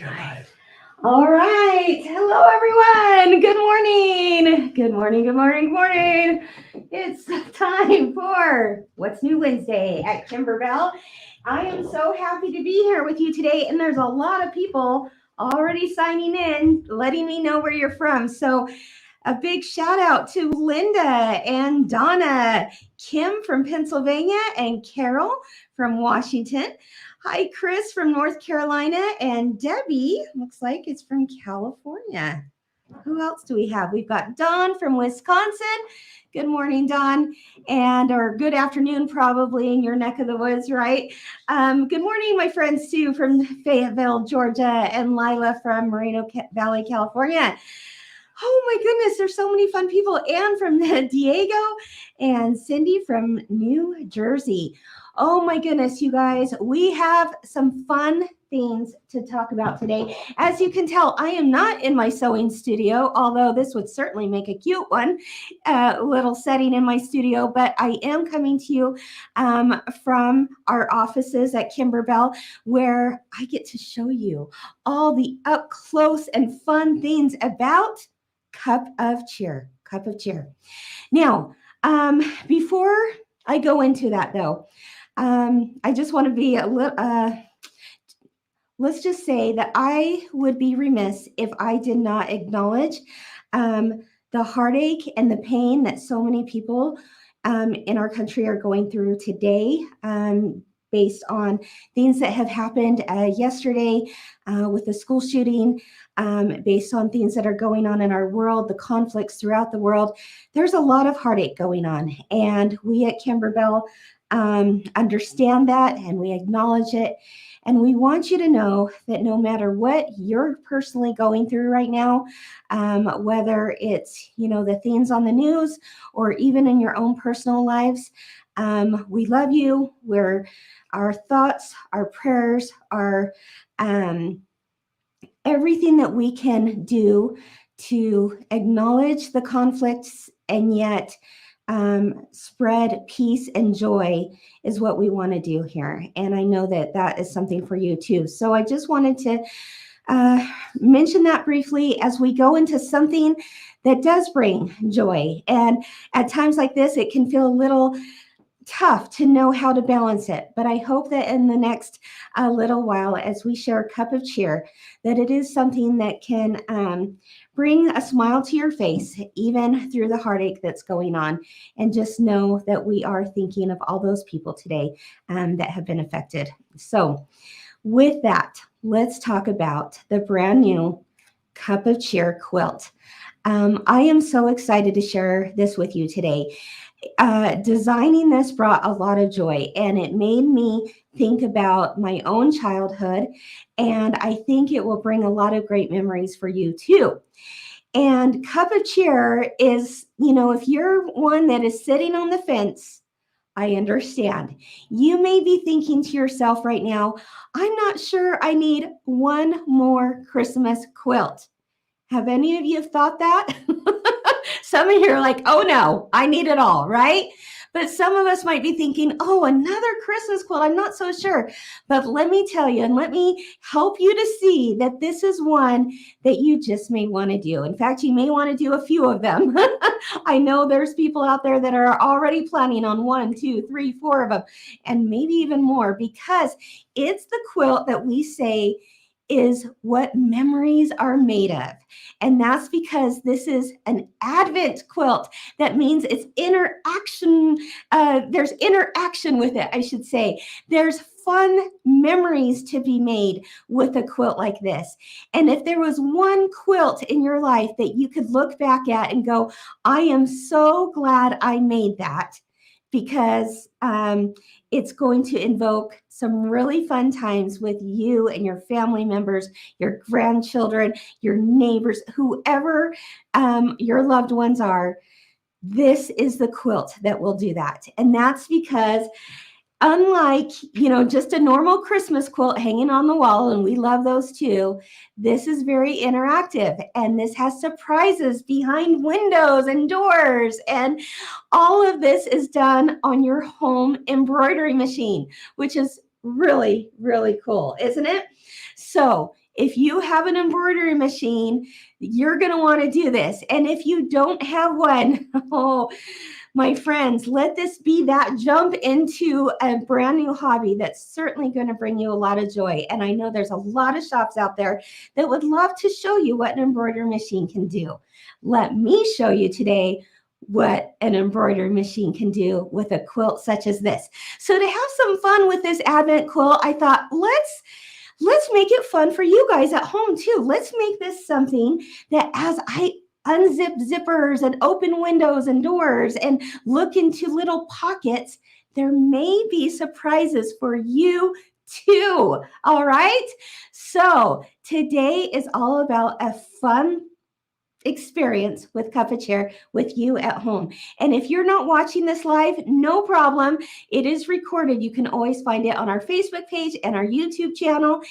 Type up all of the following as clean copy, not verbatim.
You're live. All right. Hello, everyone. Good morning. Good morning. Good morning. Good morning. It's time for What's New Wednesday at Kimberbell. I am so happy to be here with you today, and there's a lot of people already signing in, letting me know where you're from. So, a big shout out to Linda and Donna, Kim from Pennsylvania, and Carol from Washington. Hi, Chris from North Carolina, and Debbie looks like it's from California. Who else do we have? We've got Don from Wisconsin. Good morning, Don, and or good afternoon, probably in your neck of the woods, right? Good morning, my friends too from Fayetteville, Georgia, and Lila from Moreno Valley, California. Oh my goodness, there's so many fun people. Anne from Diego and Cindy from New Jersey. Oh my goodness, you guys, we have some fun things to talk about today. As you can tell, I am not in my sewing studio, although this would certainly make a cute one, little setting in my studio, but I am coming to you from our offices at Kimberbell, where I get to show you all the up close and fun things about Cup of Cheer. Cup of Cheer. Now, before I go into that, though, I just want to be a little. Let's just say that I would be remiss if I did not acknowledge the heartache and the pain that so many people in our country are going through today. Based on things that have happened yesterday with the school shooting, based on things that are going on in our world, the conflicts throughout the world. There's a lot of heartache going on. And we at Kimberbell understand that and we acknowledge it. And we want you to know that no matter what you're personally going through right now, whether it's, the things on the news or even in your own personal lives, we love you. Our thoughts, our prayers, our everything that we can do to acknowledge the conflicts and yet spread peace and joy is what we want to do here. And I know that that is something for you too. So I just wanted to mention that briefly as we go into something that does bring joy. And at times like this, it can feel a little tough to know how to balance it. But I hope that in the next little while, as we share a cup of cheer, that it is something that can bring a smile to your face, even through the heartache that's going on. And just know that we are thinking of all those people today that have been affected. So with that, let's talk about the brand new Cup of Cheer quilt. I am so excited to share this with you today. Designing this brought a lot of joy, and it made me think about my own childhood, and I think it will bring a lot of great memories for you too. And Cup of Cheer is, if you're one that is sitting on the fence, I understand. You may be thinking to yourself right now, I'm not sure I need one more Christmas quilt. Have any of you thought that? Some of you are like, oh no, I need it all, right? But some of us might be thinking, oh, another Christmas quilt. I'm not so sure. But let me tell you, and let me help you to see that this is one that you just may want to do. In fact, you may want to do a few of them. I know there's people out there that are already planning on 1, 2, 3, 4 of them, and maybe even more, because it's the quilt that we say is what memories are made of. And that's because this is an Advent quilt. That means it's interaction. There's interaction with it, I should say. There's fun memories to be made with a quilt like this. And if there was one quilt in your life that you could look back at and go, I am so glad I made that, because it's going to invoke some really fun times with you and your family members, your grandchildren, your neighbors, whoever your loved ones are. This is the quilt that will do that. And that's because unlike, just a normal Christmas quilt hanging on the wall, and we love those too, this is very interactive, and this has surprises behind windows and doors, and all of this is done on your home embroidery machine, which is really, really cool, isn't it? So if you have an embroidery machine, you're going to want to do this. And if you don't have one, oh, my friends, let this be that jump into a brand new hobby that's certainly going to bring you a lot of joy. And I know there's a lot of shops out there that would love to show you what an embroidery machine can do. Let me show you today what an embroidery machine can do with a quilt such as this. So to have some fun with this Advent quilt, I thought, let's make it fun for you guys at home too. Let's make this something that as I unzip zippers and open windows and doors and look into little pockets, there may be surprises for you too. All right. So today is all about a fun experience with Cup of Cheer with you at home. And if you're not watching this live, no problem. It is recorded. You can always find it on our Facebook page and our YouTube channel.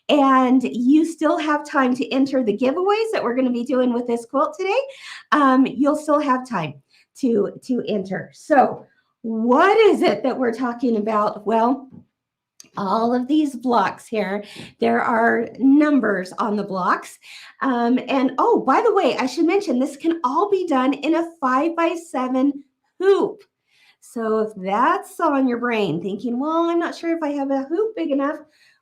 And you still have time to enter the giveaways that we're going to be doing with this quilt today. You'll still have time to enter. So what is it that we're talking about? Well, all of these blocks here, there are numbers on the blocks. And oh, by the way, I should mention this can all be done in a 5x7 hoop. So if that's on your brain thinking, well, I'm not sure if I have a hoop big enough,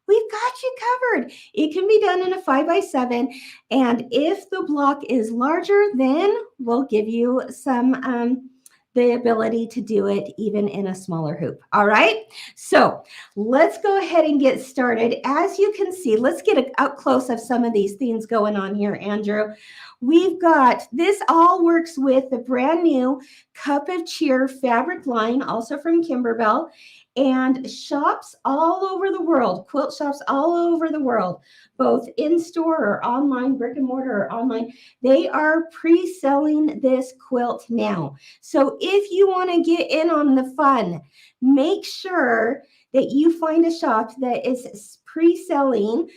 we've got you covered. It can be done in a 5x7. And if the block is larger, then we'll give you some the ability to do it even in a smaller hoop. All right. So let's go ahead and get started. As you can see, let's get up close of some of these things going on here, Andrew. We've got, this all works with the brand new Cup of Cheer fabric line, also from Kimberbell, and shops all over the world, quilt shops all over the world, both in-store or online, brick and mortar or online, they are pre-selling this quilt now. So if you want to get in on the fun, make sure that you find a shop that is pre-selling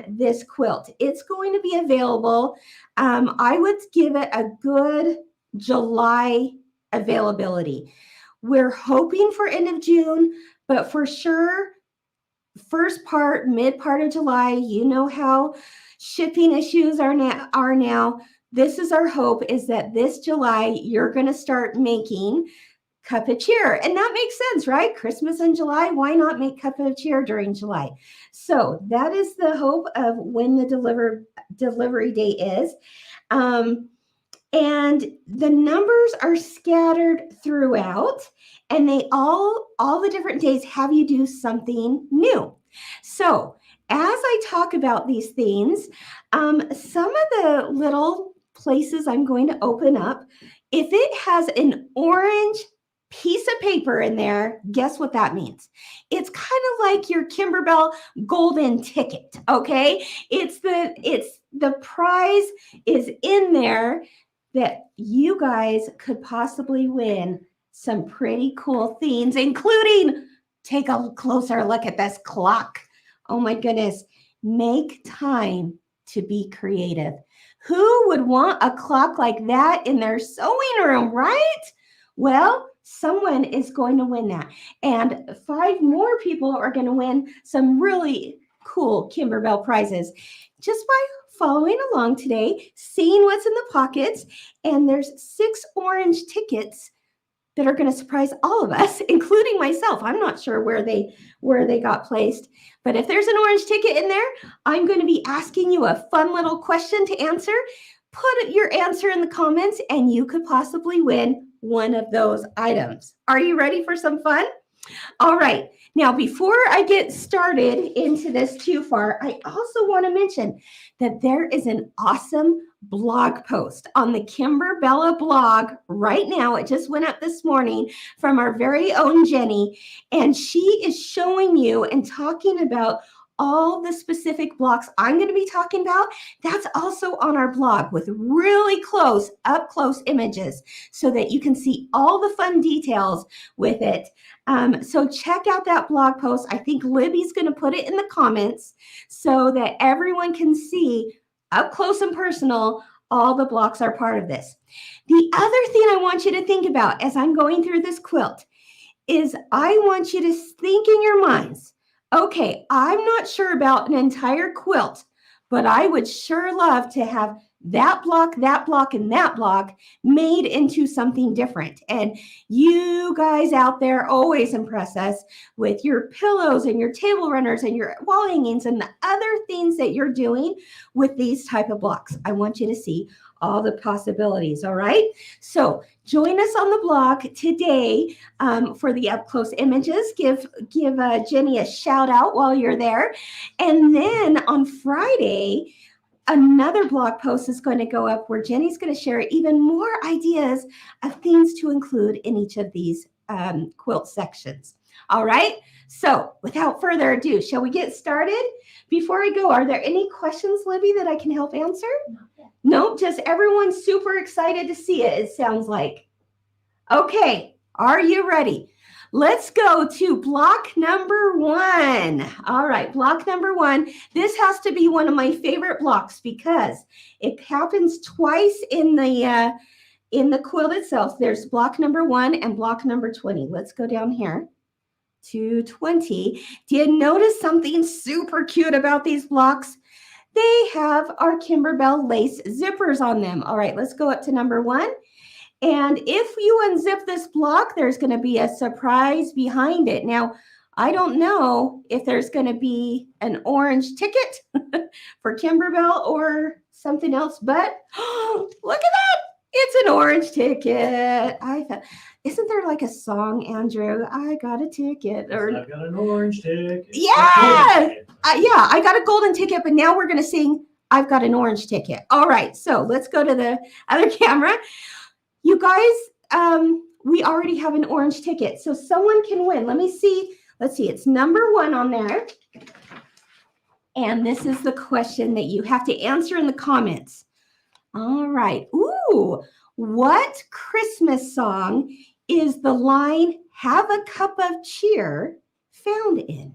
this quilt. It's going to be available. I would give it a good July availability. We're hoping for end of June, but for sure, first part, mid part of July. You know how shipping issues are now. This is our hope, is that this July, you're going to start making Cup of Cheer. And that makes sense, right? Christmas in July, why not make Cup of Cheer during July? So that is the hope of when the delivery date is. And the numbers are scattered throughout, and they all the different days have you do something new. So as I talk about these things, some of the little places I'm going to open up, if it has an orange piece of paper in there, guess what that means? It's kind of like your Kimberbell golden ticket, okay? It's the prize is in there that you guys could possibly win some pretty cool things, including, take a closer look at this clock. Oh my goodness, make time to be creative. Who would want a clock like that in their sewing room, right? Well, someone is going to win that. And 5 more people are going to win some really cool Kimberbell prizes just by following along today, seeing what's in the pockets. And there's 6 orange tickets that are going to surprise all of us, including myself. I'm not sure where they got placed, but if there's an orange ticket in there, I'm going to be asking you a fun little question to answer. Put your answer in the comments and you could possibly win one of those items. Are you ready for some fun? All right. Now, before I get started into this too far, I also want to mention that there is an awesome blog post on the Kimberbell blog right now. It just went up this morning from our very own Jenny, and she is showing you and talking about all the specific blocks I'm going to be talking about. That's also on our blog with really up close images so that you can see all the fun details with it. So check out that blog post. I think Libby's going to put it in the comments so that everyone can see up close and personal all the blocks are part of this. The other thing I want you to think about as I'm going through this quilt is I want you to think in your minds, okay, I'm not sure about an entire quilt, but I would sure love to have that block, and that block made into something different. And you guys out there always impress us with your pillows and your table runners and your wall hangings and the other things that you're doing with these type of blocks. I want you to see all the possibilities, all right? So join us on the block today for the up close images. Give Jenny a shout out while you're there. And then on Friday, another blog post is going to go up where Jenny's going to share even more ideas of things to include in each of these quilt sections. All right. So without further ado, shall we get started? Before I go, are there any questions, Libby, that I can help answer? No, just everyone's super excited to see it, it sounds like. Okay. Are you ready? Let's go to block number 1. All right, block number 1. This has to be one of my favorite blocks because it happens twice in the quilt itself. There's block number 1 and block number 20. Let's go down here to 20. Do you notice something super cute about these blocks? They have our Kimberbell lace zippers on them. All right, let's go up to number 1. And if you unzip this block, there's going to be a surprise behind it. Now, I don't know if there's going to be an orange ticket for Kimberbell or something else, but look at that. It's an orange ticket. Isn't there like a song, Andrew? I got a ticket. Or I've got an orange ticket. Yeah. I got a golden ticket, but now we're going to sing, I've got an orange ticket. All right, so let's go to the other camera. You guys, we already have an orange ticket, so someone can win. Let me see. Let's see. It's number 1 on there. And this is the question that you have to answer in the comments. All right. Ooh, what Christmas song is the line, have a cup of cheer, found in?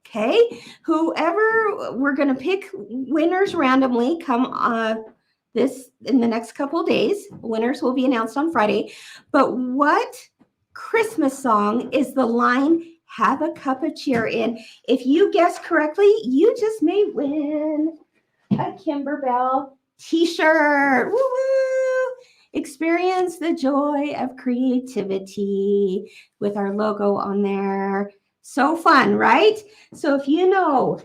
Okay. Whoever, we're going to pick winners randomly come this in the next couple of days. Winners will be announced on Friday. But what Christmas song is the line, have a cup of cheer in? If you guess correctly, you just may win a Kimberbell t-shirt. Woo-woo! Experience the joy of creativity with our logo on there. So fun, right? So if you know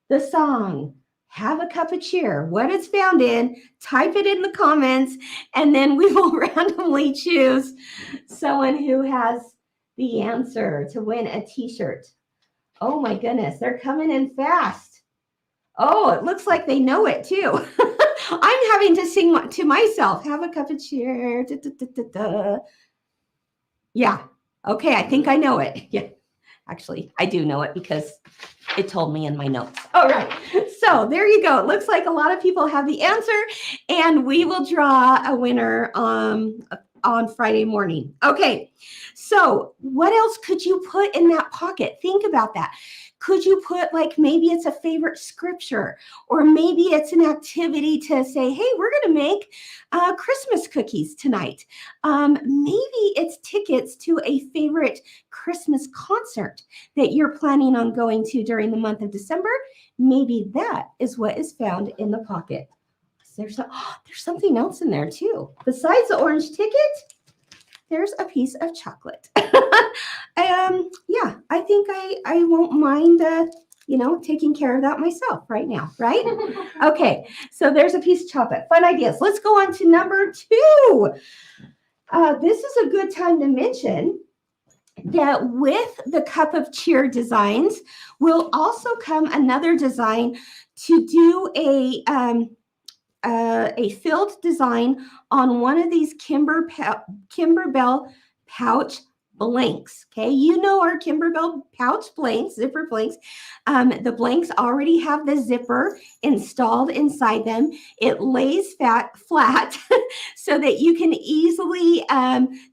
the song, have a cup of cheer, what it's found in, type it in the comments, and then we will randomly choose someone who has the answer to win a t-shirt. Oh my goodness, they're coming in fast. Oh, it looks like they know it too. I'm having to sing to myself, have a cup of cheer. Da, da, da, da, da. Yeah, okay, I think I know it. Yeah, actually, I do know it because it told me in my notes. All right. So there you go. It looks like a lot of people have the answer, and we will draw a winner on Friday morning. Okay. So what else could you put in that pocket? Think about that. Could you put, like, maybe it's a favorite scripture, or maybe it's an activity to say, hey, we're going to make Christmas cookies tonight. Maybe it's tickets to a favorite Christmas concert that you're planning on going to during the month of December. Maybe that is what is found in the pocket. There's something else in there too. Besides the orange ticket, there's a piece of chocolate. Yeah, I think I won't mind, taking care of that myself right now, right? Okay, so there's a piece of chocolate. Fun ideas. Let's go on to number 2. This is a good time to mention that with the cup of cheer designs will also come another design to do a filled design on one of these Kimberbell pouch blanks. Okay, you know our Kimberbell pouch blanks, zipper blanks. The blanks already have the zipper installed inside them. It lays flat so that you can easily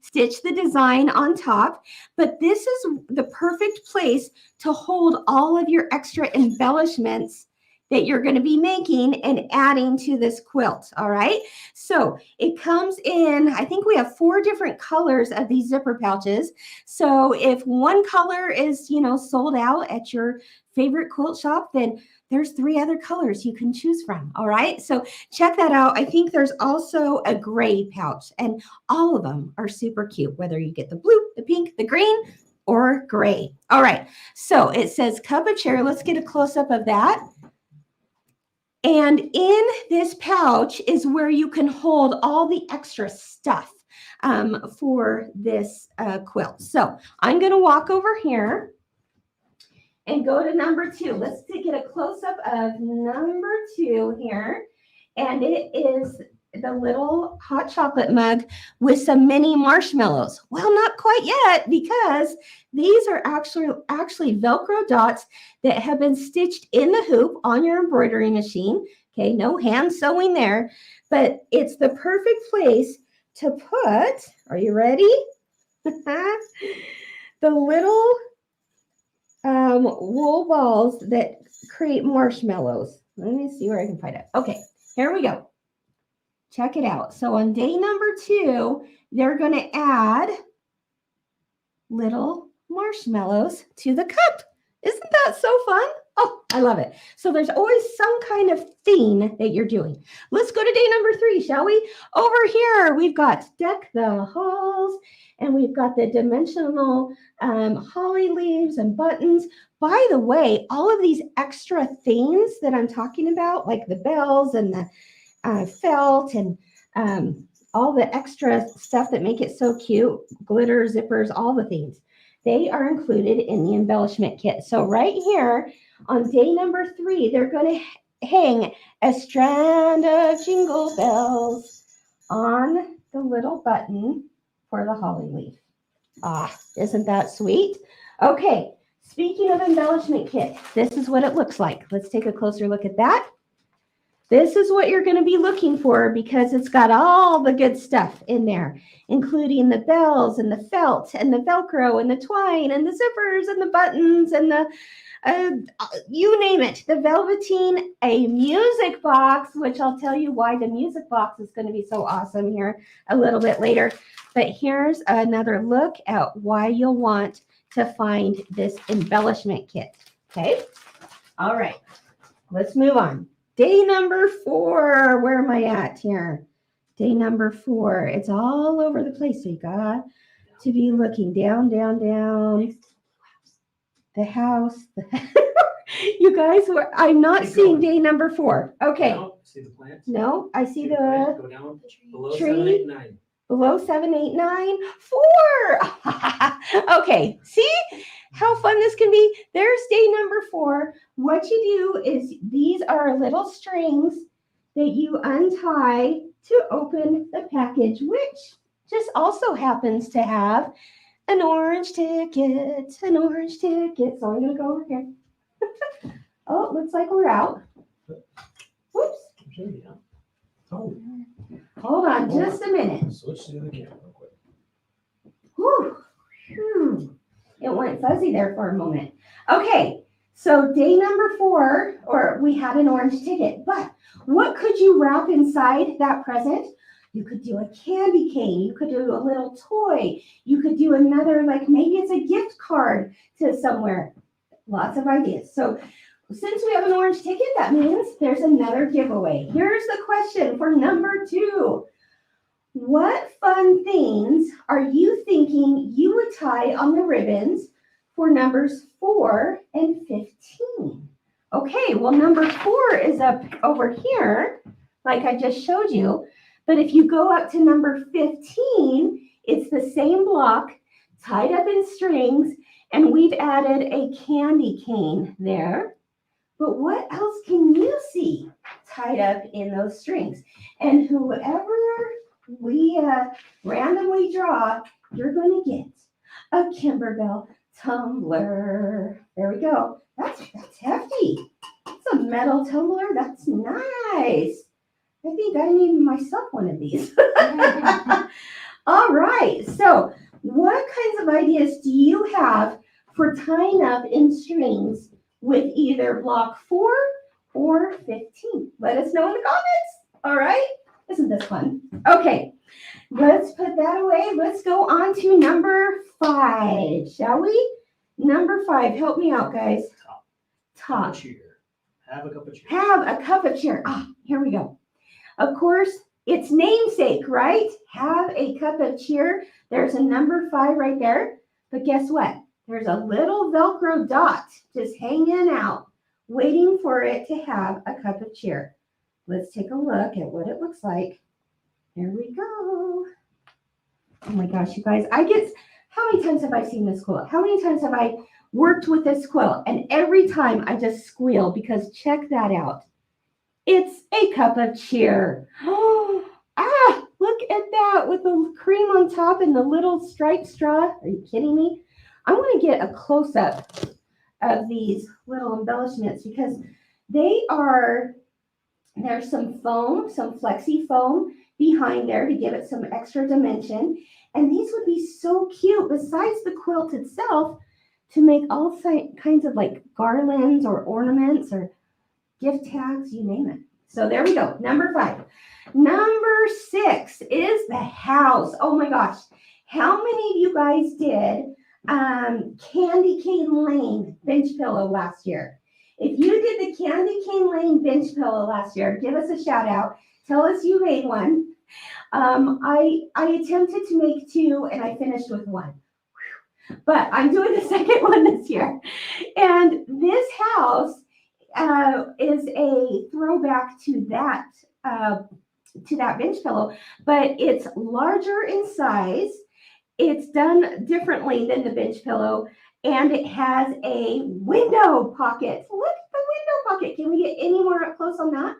stitch the design on top. But this is the perfect place to hold all of your extra embellishments that you're going to be making and adding to this quilt. All right. So it comes in, I think we have 4 different colors of these zipper pouches. So if one color is, sold out at your favorite quilt shop, then there's 3 other colors you can choose from. All right. So check that out. I think there's also a gray pouch, and all of them are super cute, whether you get the blue, the pink, the green, or gray. All right. So it says cup of cherry. Let's get a close up of that. And in this pouch is where you can hold all the extra stuff for this quilt. So I'm going to walk over here and go to number 2. Let's get a close-up of number 2 here. And it is the little hot chocolate mug with some mini marshmallows. Well, not quite yet, because these are actually Velcro dots that have been stitched in the hoop on your embroidery machine. Okay, no hand sewing there, but it's the perfect place to put, are you ready? The little wool balls that create marshmallows. Let me see where I can find it. Okay, here we go. Check it out. So on day number 2, they're going to add little marshmallows to the cup. Isn't that so fun? Oh, I love it. So there's always some kind of theme that you're doing. Let's go to day number 3, shall we? Over here, we've got Deck the Halls, and we've got the dimensional holly leaves and buttons. By the way, all of these extra things that I'm talking about, like the bells and the felt and all the extra stuff that make it so cute, glitter, zippers, all the things, they are included in the embellishment kit. So right here on day number 3, they're going to hang a strand of jingle bells on the little button for the holly leaf. Ah, isn't that sweet? Okay, speaking of embellishment kit, this is what it looks like. Let's take a closer look at that. This is what you're going to be looking for, because it's got all the good stuff in there, including the bells and the felt and the Velcro and the twine and the zippers and the buttons and the, you name it, the velveteen, a music box, which I'll tell you why the music box is going to be so awesome here a little bit later. But here's another look at why you'll want to find this embellishment kit. Okay. All right. Let's move on. Day number 4. Where am I at here? Day number 4. It's all over the place. So you got to be looking down, down, down. The house. You guys, I'm not seeing day number 4. Okay. No, see the plants? No, I see the plant. Go down below tree. 7, 8, 9. Below 7, 8, 9, 4. Okay, see how fun this can be? There's day number 4. What you do is these are little strings that you untie to open the package, which just also happens to have an orange ticket, an orange ticket. So I'm going to go over here. Oh, it looks like we're out. Whoops. Oh. Hold on just a minute. Switch to the camera real quick. Whew. It went fuzzy there for a moment. Okay, so day number 4, or we had an orange ticket, but what could you wrap inside that present? You could do a candy cane. You could do a little toy. You could do another, like maybe it's a gift card to somewhere. Lots of ideas. So since we have an orange ticket, that means there's another giveaway. Here's the question for number 2. What fun things are you thinking you would tie on the ribbons for numbers 4 and 15? Okay, well, number 4 is up over here, like I just showed you. But if you go up to number 15, it's the same block tied up in strings, and we've added a candy cane there. But what else can you see tied up in those strings? And whoever we randomly draw, you're going to get a Kimberbell tumbler. There we go. That's hefty. It's a metal tumbler. That's nice. I think I need myself one of these. All right. So what kinds of ideas do you have for tying up in strings with either block 4 or 15? Let us know in the comments. All right? Isn't this fun? Okay, let's put that away. Let's go on to number 5, shall we? Number 5, help me out, guys. Top. Cheer. Have a cup of cheer. Have a cup of cheer. Here we go. Of course, it's namesake, right? Have a cup of cheer. There's a number 5 right there. But guess what? There's a little Velcro dot just hanging out, waiting for it to have a cup of cheer. Let's take a look at what it looks like. There we go. Oh my gosh, you guys, how many times have I seen this quilt? How many times have I worked with this quilt? And every time I just squeal because check that out. It's a cup of cheer. Look at that with the cream on top and the little striped straw. Are you kidding me? I want to get a close-up of these little embellishments because there's some foam, some flexi foam behind there to give it some extra dimension. And these would be so cute besides the quilt itself to make all kinds of like garlands or ornaments or gift tags, you name it. So there we go. Number 5. Number 6 is the house. Oh my gosh. How many of you guys did Candy Cane Lane bench pillow last year? If you did the Candy Cane Lane bench pillow last year, give us a shout out. Tell us you made one. I attempted to make 2 and I finished with 1. But I'm doing the second one this year. And this house is a throwback to that bench pillow, but it's larger in size. It's done differently than the bench pillow, and it has a window pocket. Look at the window pocket. Can we get any more up close on that?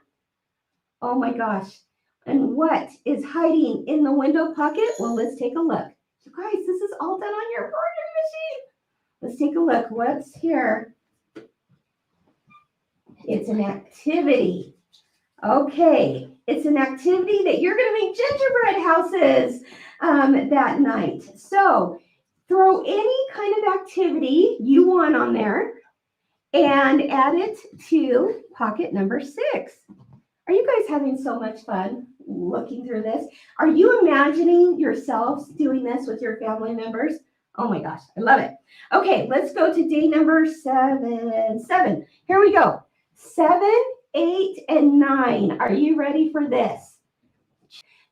Oh my gosh. And what is hiding in the window pocket? Well, let's take a look. You guys, this is all done on your embroidery machine. Let's take a look. What's here? It's an activity. Okay, it's an activity that you're going to make gingerbread houses that night. So throw any kind of activity you want on there and add it to pocket number 6. Are you guys having so much fun looking through this? Are you imagining yourselves doing this with your family members? Oh my gosh, I love it. Okay, let's go to day number 7. Here we go. 7, 8, and 9. Are you ready for this?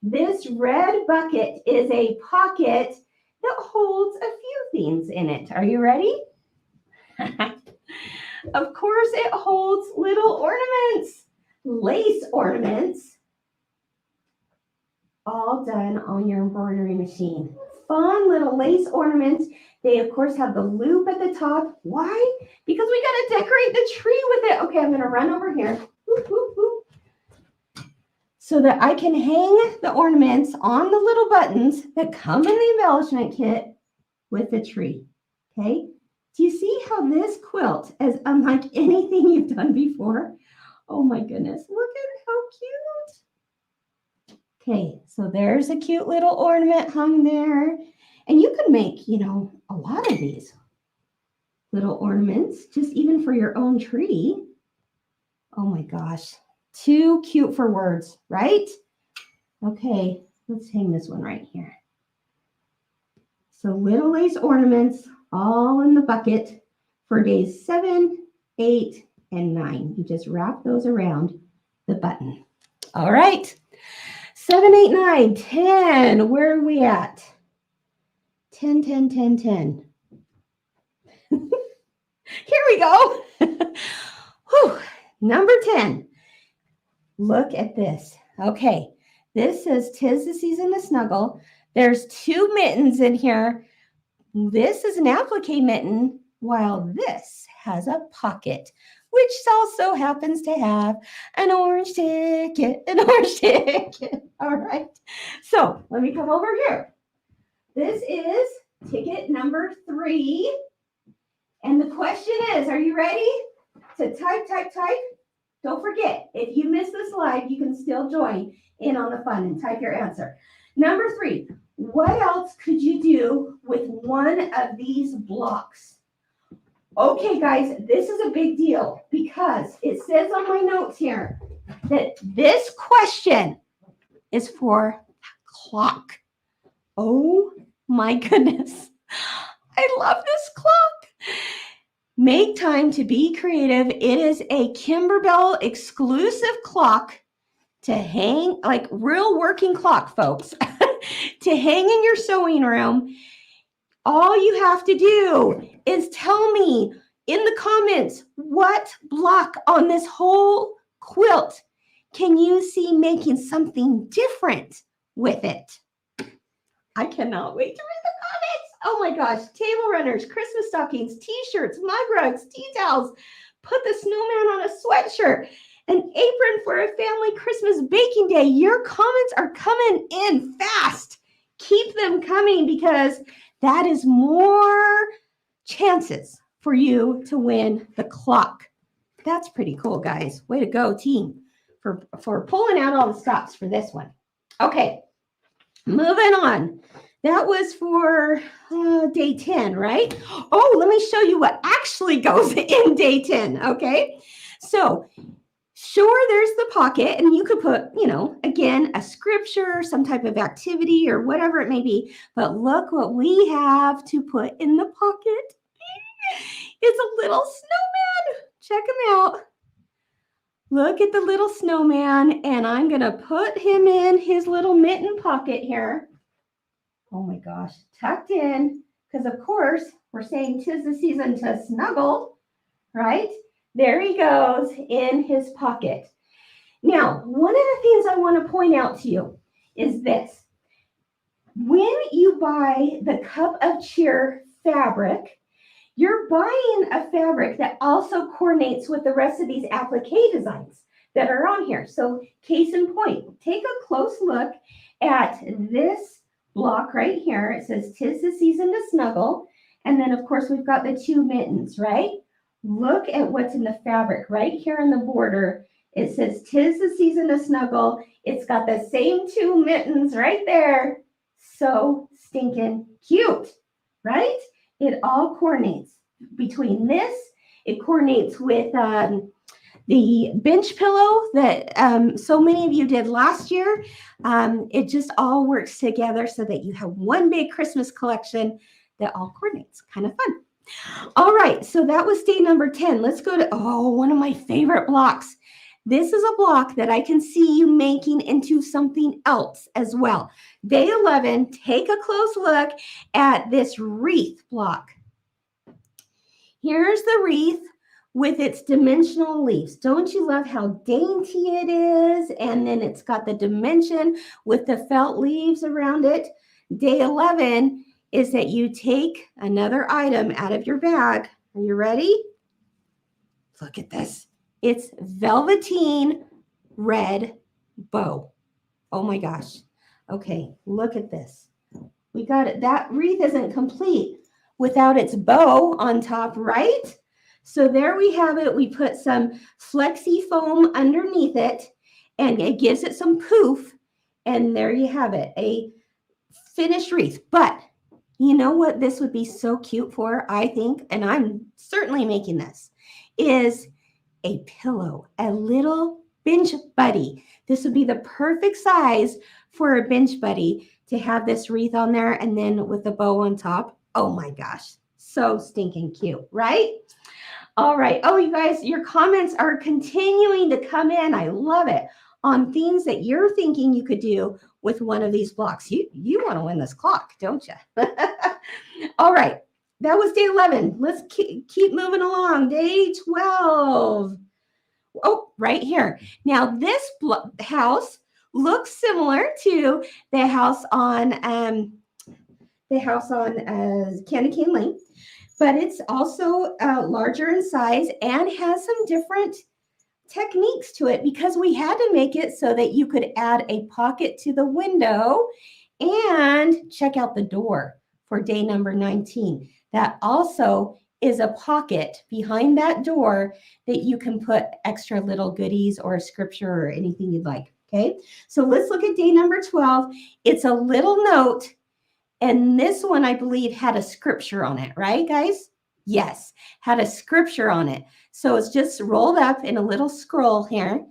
This red bucket is a pocket that holds a few things in it. Are you ready? Of course, it holds little ornaments, lace ornaments, all done on your embroidery machine. Fun little lace ornaments. They, of course, have the loop at the top. Why? Because we got to decorate the tree with it. Okay, I'm going to run over here. Whoop, whoop, whoop. So that I can hang the ornaments on the little buttons that come in the embellishment kit with the tree. Okay? Do you see how this quilt is unlike anything you've done before? Oh my goodness. Look at how cute. Okay, so there's a cute little ornament hung there. And you can make, a lot of these little ornaments, just even for your own tree. Oh my gosh, too cute for words, right? Okay, let's hang this one right here. So little lace ornaments all in the bucket for days 7, 8, and 9. You just wrap those around the button. All right, 7, 8, 9, 10. Where are we at? 10, 10, 10, 10. Here we go. Whew. Number 10. Look at this. Okay. This says 'tis the season to snuggle. There's 2 mittens in here. This is an applique mitten, while this has a pocket, which also happens to have an orange ticket. All right. So let me come over here. This is ticket number 3. And the question is, are you ready to type? Don't forget, if you miss this live, you can still join in on the fun and type your answer. Number 3, what else could you do with one of these blocks? Okay, guys, this is a big deal because it says on my notes here that this question is for clock. Oh my goodness. I love this clock. Make time to be creative. It is a Kimberbell exclusive clock to hang, like real working clock, folks, to hang in your sewing room. All you have to do is tell me in the comments what block on this whole quilt can you see making something different with it. I cannot wait to read the comments. Oh my gosh, table runners, Christmas stockings, t-shirts, mug rugs, tea towels, put the snowman on a sweatshirt, an apron for a family Christmas baking day. Your comments are coming in fast. Keep them coming because that is more chances for you to win the clock. That's pretty cool, guys. Way to go, team, for pulling out all the stops for this one. Okay, moving on. That was for day 10, right? Oh, let me show you what actually goes in day 10, okay? So, sure, there's the pocket, and you could put, again, a scripture, some type of activity, or whatever it may be. But look what we have to put in the pocket. It's a little snowman. Check him out. Look at the little snowman, and I'm going to put him in his little mitten pocket here. Oh my gosh, tucked in, because of course, we're saying 'tis the season to snuggle, right? There he goes in his pocket. Now, one of the things I want to point out to you is this. When you buy the Cup of Cheer fabric, you're buying a fabric that also coordinates with the rest of these applique designs that are on here. So case in point, take a close look at this block right here. It says 'tis the season to snuggle. And then of course we've got the two mittens, right? Look at what's in the fabric right here in the border. It says 'tis the season to snuggle. It's got the same two mittens right there. So stinking cute, right? It all coordinates between this. It coordinates with the bench pillow that so many of you did last year. It just all works together so that you have one big Christmas collection that all coordinates. Kind of fun. All right, so that was day number 10. Let's go to, one of my favorite blocks. This is a block that I can see you making into something else as well. Day 11, take a close look at this wreath block. Here's the wreath with its dimensional leaves. Don't you love how dainty it is? And then it's got the dimension with the felt leaves around it. Day 11 is that you take another item out of your bag. Are you ready? Look at this. It's velveteen red bow. Oh my gosh. Okay, look at this. We got it. That wreath isn't complete without its bow on top, right? So there we have it. We put some flexi foam underneath it, and it gives it some poof. And there you have it, a finished wreath. But you know what this would be so cute for, I think, and I'm certainly making this, is a pillow, a little bench buddy. This would be the perfect size for a bench buddy to have this wreath on there and then with the bow on top. Oh my gosh, so stinking cute, right? All right. Oh, you guys, your comments are continuing to come in. I love it. On things that you're thinking you could do with one of these blocks. You want to win this clock, don't you? All right. That was day 11. Let's keep moving along. Day 12. Oh, right here. Now, this house looks similar to the house on Candy Cane Lane, but it's also larger in size and has some different techniques to it because we had to make it so that you could add a pocket to the window and check out the door for day number 19. That also is a pocket behind that door that you can put extra little goodies or scripture or anything you'd like. Okay, so let's look at day number 12. It's a little note, and this one I believe had a scripture on it, right, guys? Yes, had a scripture on it. So it's just rolled up in a little scroll here,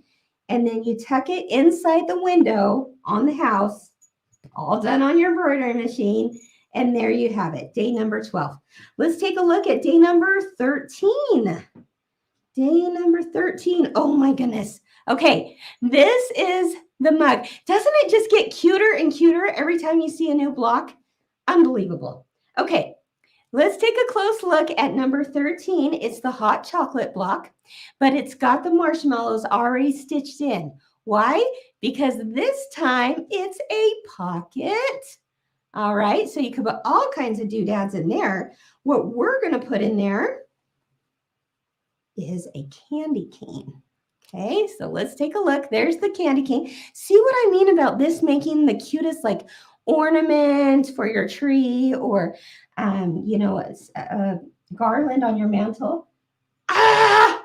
and then you tuck it inside the window on the house, all done on your embroidery machine, and there you have it, day number 12. Let's take a look at day number 13. Day number 13. Oh my goodness. Okay, this is the mug. Doesn't it just get cuter and cuter every time you see a new block? Unbelievable. Okay, let's take a close look at number 13. It's the hot chocolate block, but it's got the marshmallows already stitched in. Why? Because this time it's a pocket. All right, so you could put all kinds of doodads in there. What we're going to put in there is a candy cane. Okay, so let's take a look. There's the candy cane. See what I mean about this making the cutest like ornament for your tree or, you know, a garland on your mantle. Ah!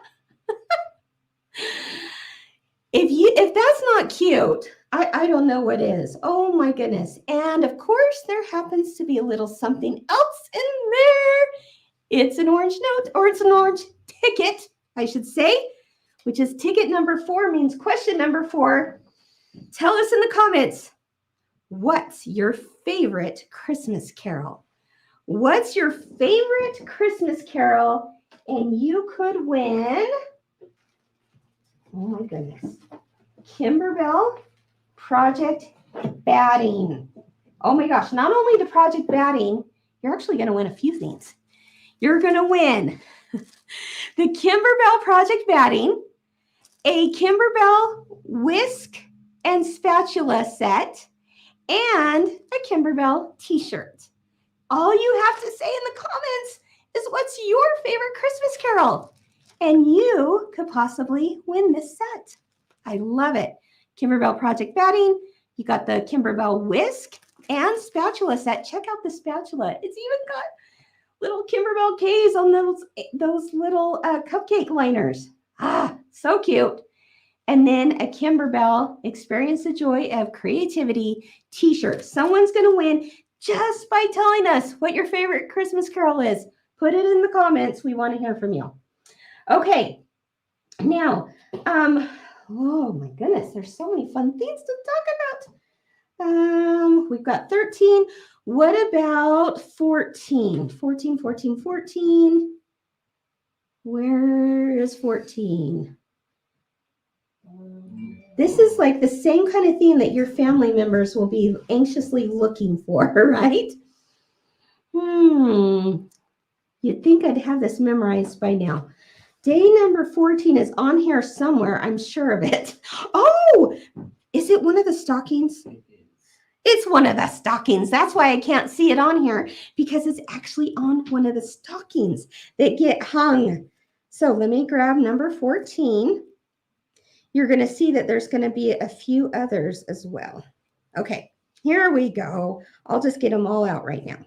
If that's not cute, I don't know what is. Oh my goodness. And of course, there happens to be a little something else in there. It's an orange note, or it's an orange ticket, I should say, which is ticket number 4, means question number 4. Tell us in the comments, what's your favorite Christmas carol? What's your favorite Christmas carol? And you could win, oh my goodness, Kimberbell Project Batting. Oh my gosh, not only the Project Batting, you're actually going to win a few things. You're going to win the Kimberbell Project Batting, a Kimberbell whisk and spatula set, and a Kimberbell t-shirt. All you have to say in the comments is what's your favorite Christmas carol, and you could possibly win this set. I love it. Kimberbell Project Batting. You got the Kimberbell whisk and spatula set. Check out the spatula. It's even got little Kimberbell K's on those little cupcake liners. Ah, so cute. And then a Kimberbell Experience the Joy of Creativity t-shirt. Someone's going to win just by telling us what your favorite Christmas carol is. Put it in the comments. We want to hear from you. Okay. Now, oh my goodness, there's so many fun things to talk about. We've got 13. What about 14? 14. Where is 14? This is like the same kind of thing that your family members will be anxiously looking for, right? You'd think I'd have this memorized by now. Day number 14 is on here somewhere. I'm sure of it. Oh, is it one of the stockings? It's one of the stockings. That's why I can't see it on here, because it's actually on one of the stockings that get hung. So let me grab number 14. You're going to see that there's going to be a few others as well. Okay, here we go. I'll just get them all out right now.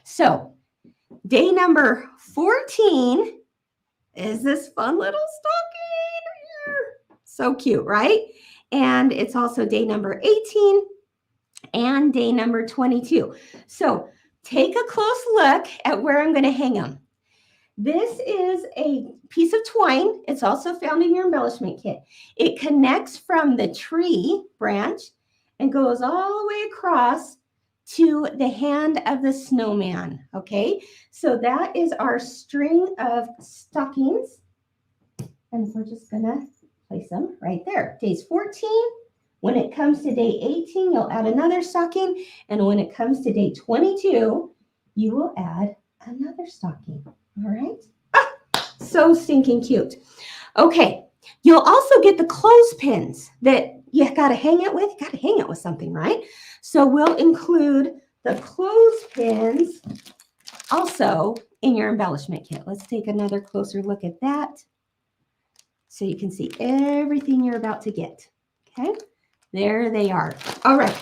So day number 14 is this fun little stocking here. So cute, right? And it's also day number 18 and day number 22. So take a close look at where I'm going to hang them. This is a piece of twine. It's also found in your embellishment kit. It connects from the tree branch and goes all the way across to the hand of the snowman, okay? So that is our string of stockings. And we're just gonna place them right there. Days 14. When it comes to day 18, you'll add another stocking. And when it comes to day 22, you will add another stocking. All right. Ah, so stinking cute. Okay. You'll also get the clothespins that you got to hang it with. You got to hang it with something, right? So we'll include the clothespins also in your embellishment kit. Let's take another closer look at that so you can see everything you're about to get. Okay. There they are. All right.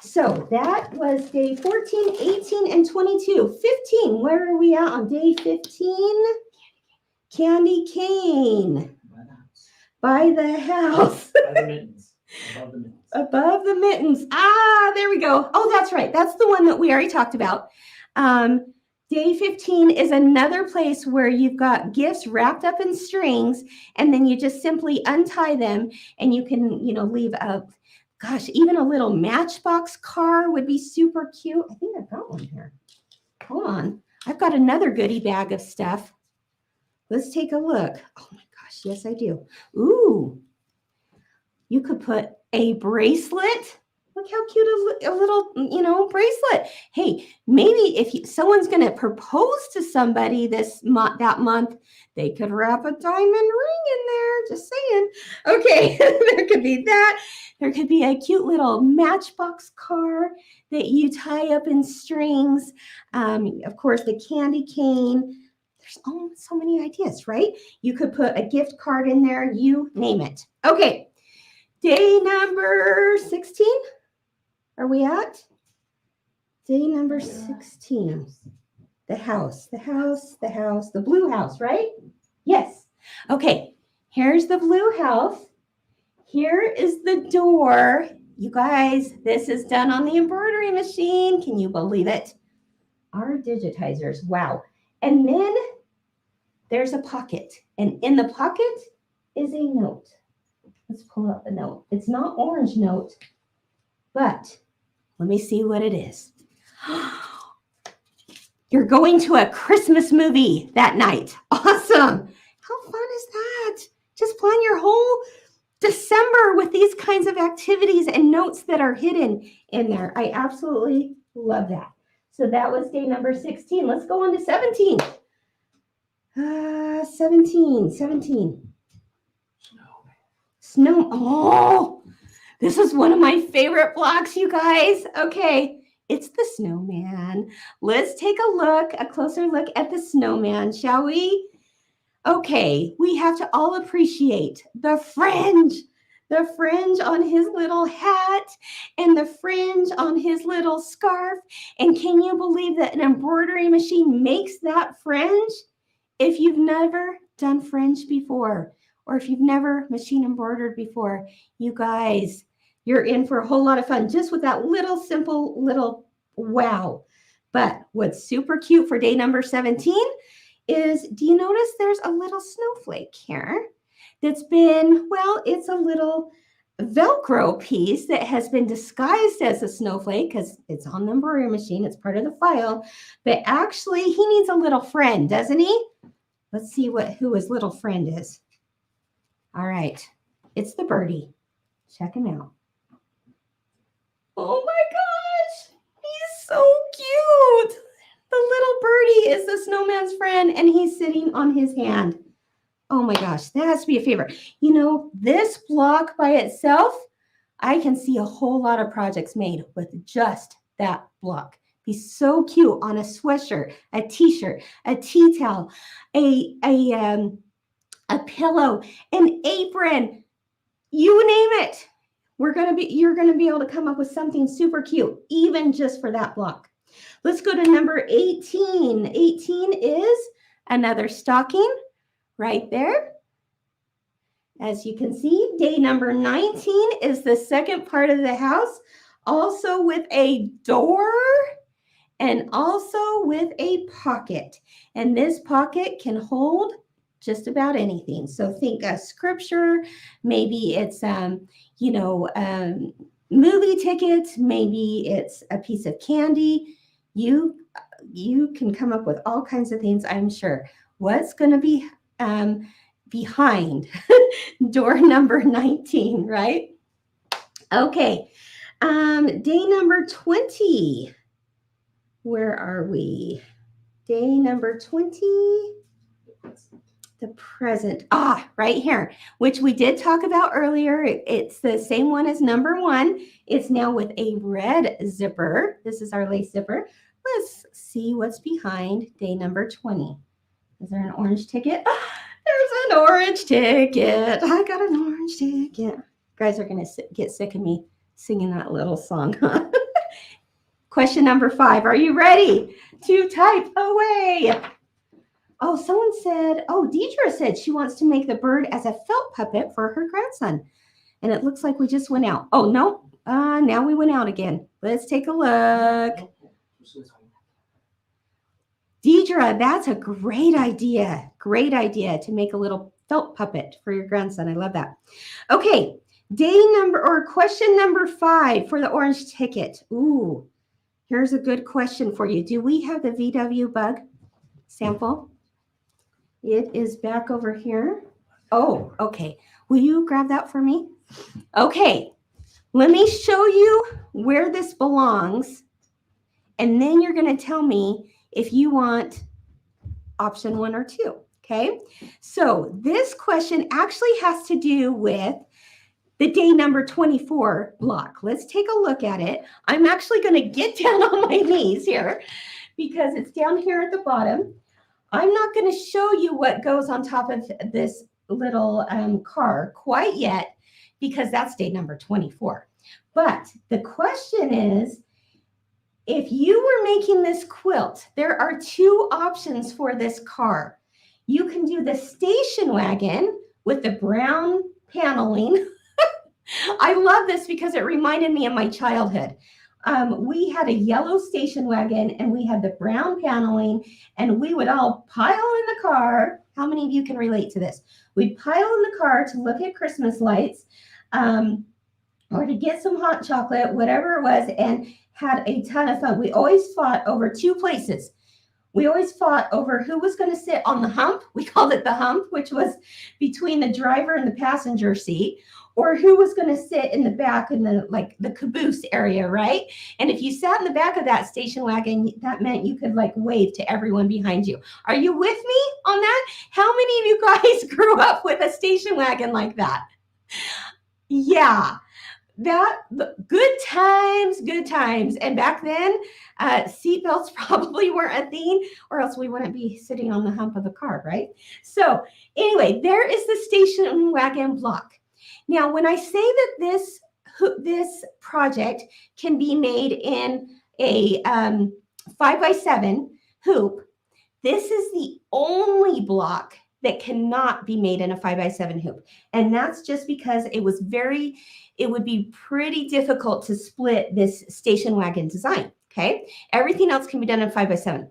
So that was day 14, 18, and 22. 15, where are we at on day 15? Candy cane. By the house. By the mittens. Above the mittens. Above the mittens. Ah, there we go. Oh, that's right. That's the one that we already talked about. Day 15 is another place where you've got gifts wrapped up in strings, and then you just simply untie them, and you can, leave a, gosh, even a little matchbox car would be super cute. I think I've got one here. Hold on. I've got another goodie bag of stuff. Let's take a look. Oh my gosh, yes, I do. Ooh, you could put a bracelet. Look how cute a little, bracelet. Hey, maybe if someone's going to propose to somebody that month, they could wrap a diamond ring in there. Just saying. Okay, there could be that. There could be a cute little matchbox car that you tie up in strings. Of course, the candy cane. There's so many ideas, right? You could put a gift card in there. You name it. Okay, day number 16. Are we at? Day number 16. The house, the blue house, right? Yes. Okay, here's the blue house. Here is the door. You guys, this is done on the embroidery machine. Can you believe it? Our digitizers, wow. And then there's a pocket. And in the pocket is a note. Let's pull out the note. It's not orange note, but let me see what it is. You're going to a Christmas movie that night. Awesome. How fun is that? Just plan your whole December with these kinds of activities and notes that are hidden in there. I absolutely love that. So that was day number 16. Let's go on to 17. 17. Snow. Oh, this is one of my favorite blocks, you guys. Okay, it's the snowman. Let's take a closer look at the snowman, shall we? Okay, we have to all appreciate the fringe on his little hat and the fringe on his little scarf. And can you believe that an embroidery machine makes that fringe? If you've never done fringe before, or if you've never machine embroidered before, you guys, you're in for a whole lot of fun just with that simple little wow. But what's super cute for day number 17 is, do you notice there's a little snowflake here that's been, it's a little Velcro piece that has been disguised as a snowflake because it's on the embroidery machine. It's part of the file. But actually, he needs a little friend, doesn't he? Let's see who his little friend is. All right. It's the birdie. Check him out. Oh my gosh. He's so cute. The little birdie is the snowman's friend, and he's sitting on his hand. Oh my gosh, that has to be a favorite. This block by itself, I can see a whole lot of projects made with just that block. Be so cute on a sweatshirt, a t-shirt, a tea towel, a pillow, an apron, you name it. You're gonna be able to come up with something super cute, even just for that block. Let's go to number 18. 18 is another stocking right there. As you can see, day number 19 is the second part of the house, also with a door and also with a pocket. And this pocket can hold just about anything. So think a scripture, maybe it's, movie tickets, maybe it's a piece of candy. You can come up with all kinds of things, I'm sure. What's going to be behind door number 19, right? Okay, day number 20. Where are we? Day number 20. The present. Right here, which we did talk about earlier. It's the same one as number 1. It's now with a red zipper. This is our lace zipper. Let's see what's behind day number 20. Is there an orange ticket? There's an orange ticket. I got an orange ticket. You guys are going to get sick of me singing that little song, huh? Question number 5. Are you ready to type away? Oh, someone said, Deidre said she wants to make the bird as a felt puppet for her grandson. And it looks like we just went out. Oh, no. Now we went out again. Let's take a look. Deidre, that's a great idea. Great idea to make a little felt puppet for your grandson. I love that. Okay, question number 5 for the orange ticket. Ooh, here's a good question for you. Do we have the VW bug sample? It is back over here. Oh, okay. Will you grab that for me? Okay, let me show you where this belongs, and then you're going to tell me if you want option 1 or 2. Okay, so this question actually has to do with the day number 24 block. Let's take a look at it. I'm actually going to get down on my knees here because it's down here at the bottom. I'm not going to show you what goes on top of this little car quite yet because that's day number 24. But the question is, if you were making this quilt, there are 2 options for this car. You can do the station wagon with the brown paneling. I love this because it reminded me of my childhood. We had a yellow station wagon and we had the brown paneling, and we would all pile in the car. How many of you can relate to this? We'd pile in the car to look at Christmas lights or to get some hot chocolate, whatever it was, and had a ton of fun. We always fought over 2 places. We always fought over who was going to sit on the hump. We called it the hump, which was between the driver and the passenger seat, or who was going to sit in the back in the caboose area, right? And if you sat in the back of that station wagon, that meant you could wave to everyone behind you. Are you with me on that? How many of you guys grew up with a station wagon like that? Yeah. Good times. And back then, seatbelts probably weren't a thing, or else we wouldn't be sitting on the hump of the car, right? So anyway, there is the station wagon block. Now, when I say that this project can be made in a 5x7 hoop, this is the only block that cannot be made in a 5x7 hoop. And that's just because it would be pretty difficult to split this station wagon design, okay? Everything else can be done in 5x7.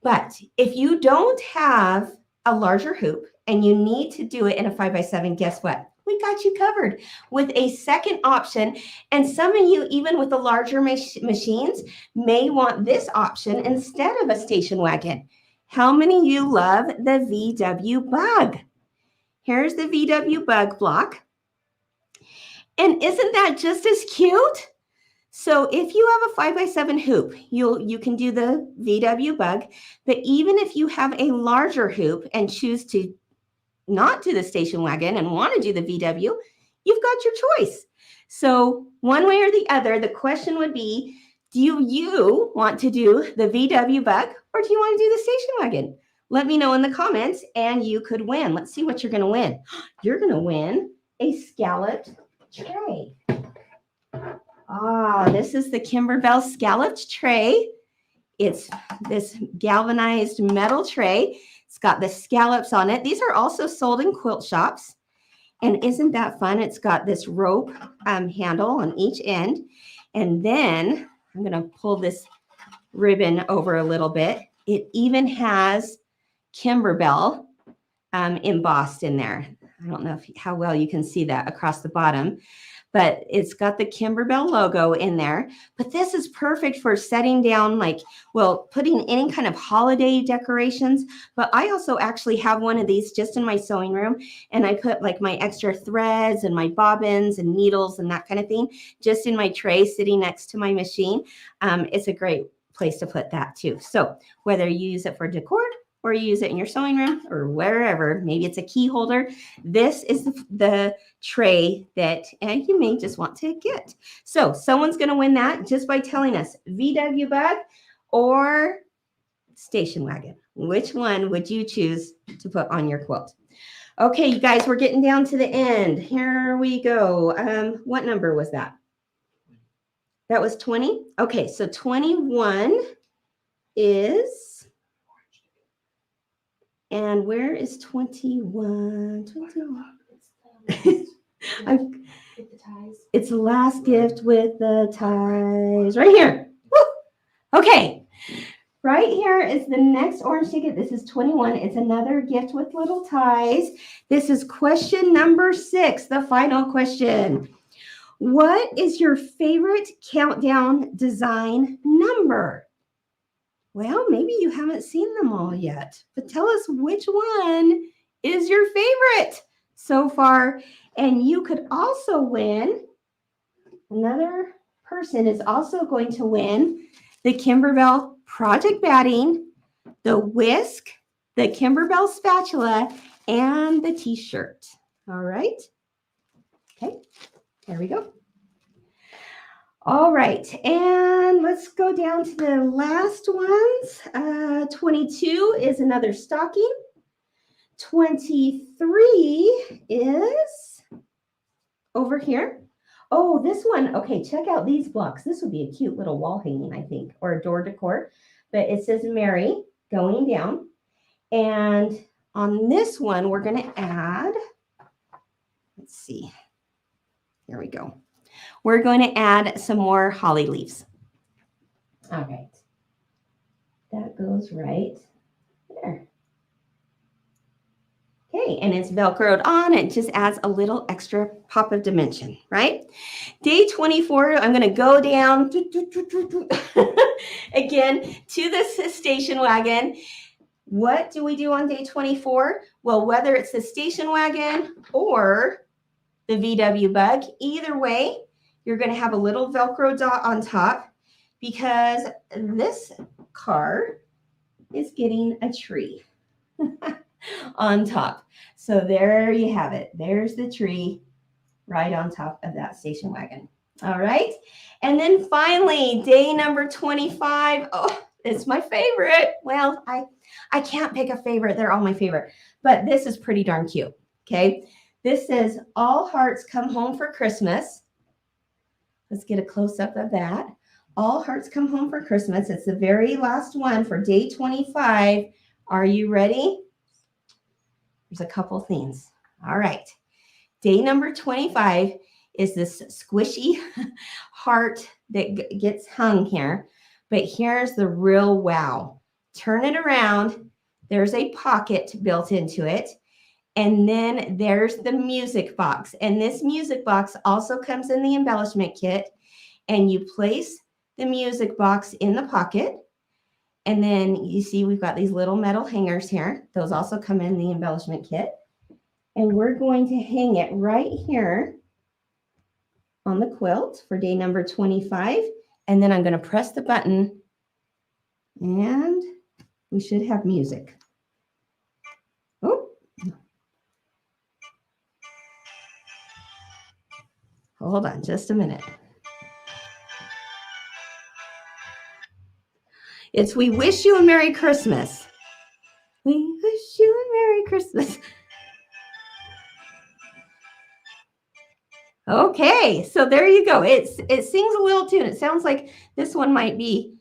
But if you don't have a larger hoop and you need to do it in a 5x7, guess what? We got you covered with a second option. And some of you, even with the larger machines, may want this option instead of a station wagon. How many of you love the VW Bug? Here's the VW Bug block. And isn't that just as cute? So if you have a 5x7 hoop, you can do the VW Bug. But even if you have a larger hoop and choose to not do the station wagon and want to do the VW, you've got your choice. So one way or the other, the question would be, do you want to do the VW Bug or do you want to do the station wagon? Let me know in the comments and you could win. Let's see what you're going to win. You're going to win a scalloped tray. This is the Kimberbell scalloped tray. It's this galvanized metal tray. It's got the scallops on it. These are also sold in quilt shops. And isn't that fun? It's got this rope handle on each end. And then I'm going to pull this ribbon over a little bit. It even has Kimberbell embossed in there. I don't know how well you can see that across the bottom, but it's got the Kimberbell logo in there. But this is perfect for setting down, putting any kind of holiday decorations. But I also actually have one of these just in my sewing room, and I put my extra threads and my bobbins and needles and that kind of thing just in my tray sitting next to my machine. It's a great place to put that too. So whether you use it for decor or you use it in your sewing room or wherever, maybe it's a key holder, this is the tray that you may just want to get. So someone's going to win that just by telling us VW Bug or station wagon. Which one would you choose to put on your quilt? Okay, you guys, we're getting down to the end. Here we go. What number was that? That was 20? Okay, so 21 is... And where is 21? 21. It's the last gift with the ties. Right here. Woo! Okay. Right here is the next orange ticket. This is 21. It's another gift with little ties. This is question number 6, the final question. What is your favorite countdown design number? Well, maybe you haven't seen them all yet, but tell us which one is your favorite so far. And you could also win, another person is also going to win the Kimberbell Project Batting, the whisk, the Kimberbell spatula, and the t-shirt. All right. Okay, there we go. All right, and let's go down to the last ones. 22 is another stocking. 23 is over here. Oh, this one. Okay, check out these blocks. This would be a cute little wall hanging, I think, or a door decor. But it says Mary going down. And on this one, we're going to add, let's see. Here we go. We're going to add some more holly leaves. All right. That goes right there. Okay, and it's Velcroed on. It just adds a little extra pop of dimension, right? Day 24, I'm going to go down again to this station wagon. What do we do on day 24? Well, whether it's the station wagon or the VW bug, either way, you're going to have a little Velcro dot on top because this car is getting a tree on top. So there you have it. There's the tree right on top of that station wagon. All right. And then finally, day number 25. Oh, it's my favorite. Well, I can't pick a favorite. They're all my favorite. But this is pretty darn cute. Okay. This says, all hearts come home for Christmas. Let's get a close-up of that. All hearts come home for Christmas. It's the very last one for day 25. Are you ready? There's a couple things. All right. Day number 25 is this squishy heart that gets hung here. But here's the real wow. Turn it around. There's a pocket built into it. And then there's the music box. And this music box also comes in the embellishment kit. And you place the music box in the pocket. And then you see we've got these little metal hangers here. Those also come in the embellishment kit. And we're going to hang it right here on the quilt for day number 25. And then I'm going to press the button and we should have music. Oh. Hold on just a minute. It's We Wish You a Merry Christmas. We wish you a Merry Christmas. Okay, so there you go. It sings a little tune. It sounds like this one might be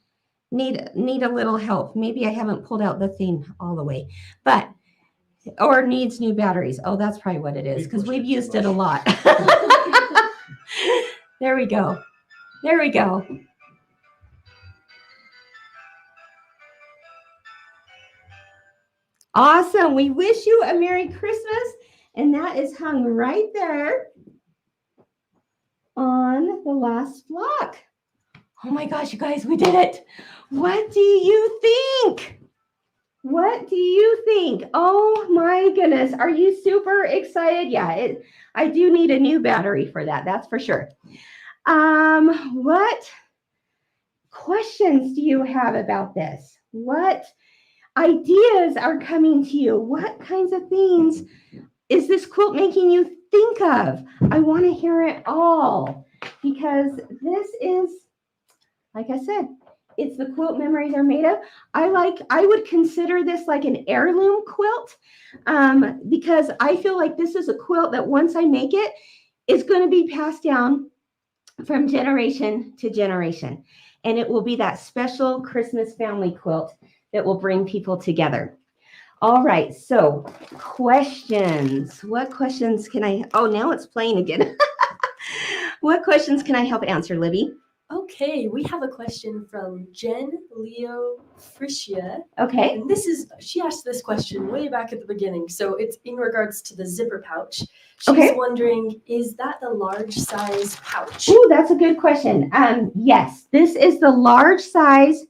need a little help. Maybe I haven't pulled out the theme all the way, but or needs new batteries. Oh, that's probably what it is because we've used it a lot. There we go. There we go. Awesome. We wish you a Merry Christmas. And that is hung right there on the last block. Oh my gosh, you guys, we did it. What do you think? What do you think? Oh my goodness. Are you super excited? Yeah, I do need a new battery for that. That's for sure. What questions do you have about this? What ideas are coming to you? What kinds of things is this quilt making you think of? I want to hear it all because this is, like I said, it's the quilt memories are made of. I would consider this like an heirloom quilt because I feel like this is a quilt that once I make it, it's going to be passed down from generation to generation. And it will be that special Christmas family quilt that will bring people together. All right, so questions. What questions can I, oh, now it's playing again. What questions can I help answer, Libby? Okay, we have a question from Jen Leo Frischia. Okay. And she asked this question way back at the beginning. So it's in regards to the zipper pouch. She's Okay. wondering, is that the large size pouch? Ooh, that's a good question. Yes, this is the large size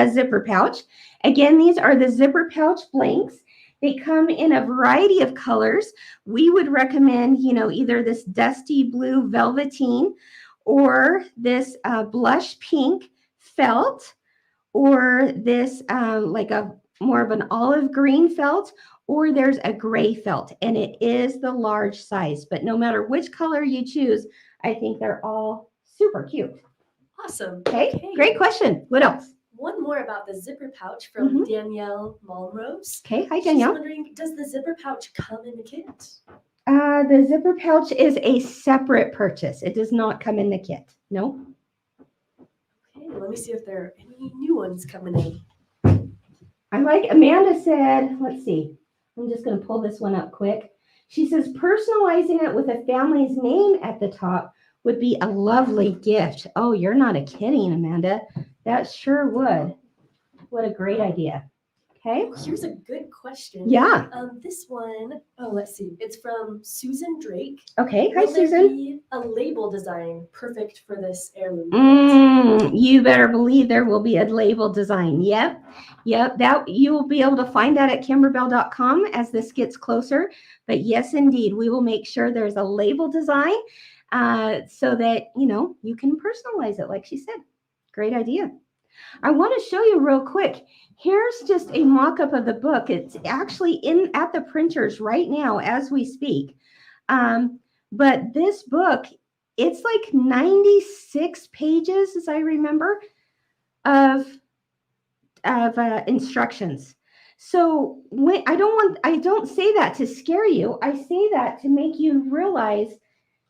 zipper pouch. Again, these are the zipper pouch blanks. They come in a variety of colors. We would recommend, either this dusty blue velveteen or this blush pink felt, or this like a more of an olive green felt, or there's a gray felt, and it is the large size. But no matter which color you choose, I think they're all super cute. Awesome. Okay, great question. What else? One more about the zipper pouch from Danielle Malmrose. Okay, hi Danielle. She's wondering, does the zipper pouch come in the kit? The zipper pouch is a separate purchase. It does not come in the kit. No. Okay, let me see if there are any new ones coming in. I like Amanda said, let's see. I'm just going to pull this one up quick. She says personalizing it with a family's name at the top would be a lovely gift. Oh, you're not a kidding, Amanda. That sure would. What a great idea. Okay. Oh, here's a good question. Yeah. This one, let's see. It's from Susan Drake. Okay. Hi, Will there Susan. be a label design perfect for this heirloom? You better believe there will be a label design. Yep. That you will be able to find that at kimberbell.com as this gets closer. But yes, indeed, we will make sure there's a label design so that you can personalize it, like she said. Great idea. I want to show you real quick. Here's just a mock-up of the book. It's actually at the printers right now as we speak. But this book, it's like 96 pages, as I remember, of instructions. So when I don't say that to scare you. I say that to make you realize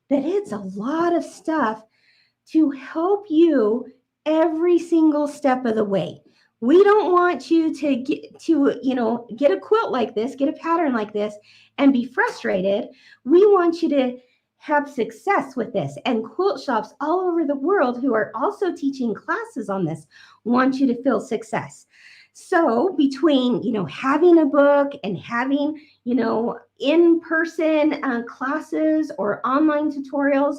that it's a lot of stuff to help you every single step of the way. We don't want you to get a quilt like this, get a pattern like this, and be frustrated. We want you to have success with this. And quilt shops all over the world who are also teaching classes on this want you to feel success. So between, having a book and having, in-person classes or online tutorials,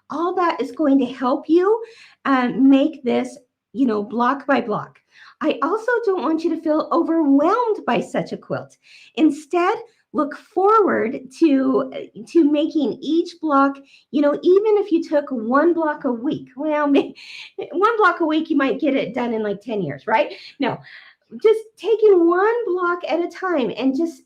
all that is going to help you make this, block by block. I also don't want you to feel overwhelmed by such a quilt. Instead, look forward to making each block, even if you took one block a week. Well, maybe one block a week, you might get it done in like 10 years, right? No, just taking one block at a time and just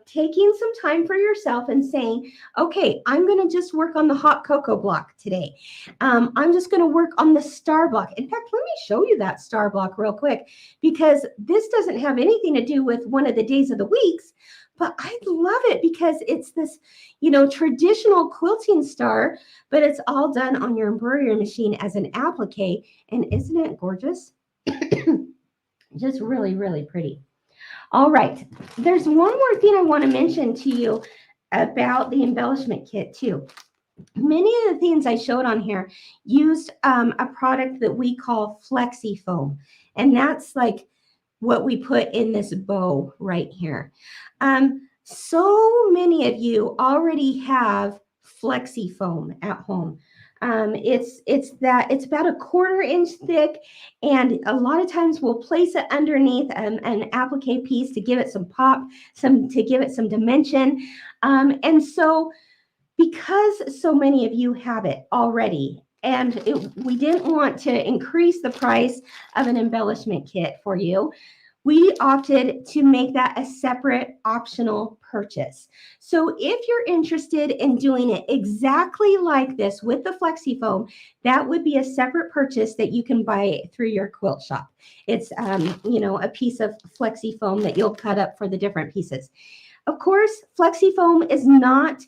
taking some time for yourself and saying, okay, I'm going to just work on the hot cocoa block today. I'm just going to work on the star block. In fact, let me show you that star block real quick, because this doesn't have anything to do with one of the days of the weeks, but I love it because it's this, traditional quilting star, but it's all done on your embroidery machine as an applique. And isn't it gorgeous? Just really, really pretty. All right. There's one more thing I want to mention to you about the embellishment kit too. Many of the things I showed on here used a product that we call Flexi Foam. And that's like what we put in this bow right here. So many of you already have Flexi Foam at home. It's about a 1/4 inch thick, and a lot of times we'll place it underneath an applique piece to give it some pop, to give it some dimension. And so because so many of you have it already, and we didn't want to increase the price of an embellishment kit for you, we opted to make that a separate optional purchase. So if you're interested in doing it exactly like this with the Flexi Foam, that would be a separate purchase that you can buy through your quilt shop. It's a piece of Flexi Foam that you'll cut up for the different pieces. Of course, Flexi Foam is not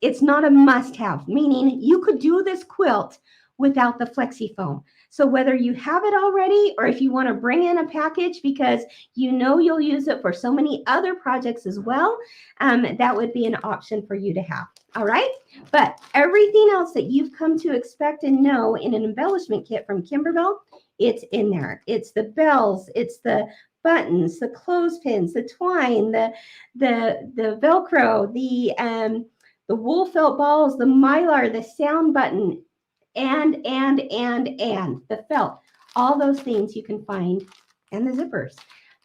it's not a must-have, meaning you could do this quilt without the Flexi Foam. So whether you have it already, or if you want to bring in a package because you'll use it for so many other projects as well, that would be an option for you to have. All right. But everything else that you've come to expect and know in an embellishment kit from Kimberbell, it's in there. It's the bells, it's the buttons, the clothespins, the twine, the Velcro, the wool felt balls, the mylar, the sound button, and the felt. All those things you can find, and the zippers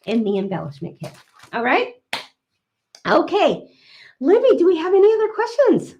in the embellishment kit. All right. Okay. Libby, do we have any other questions?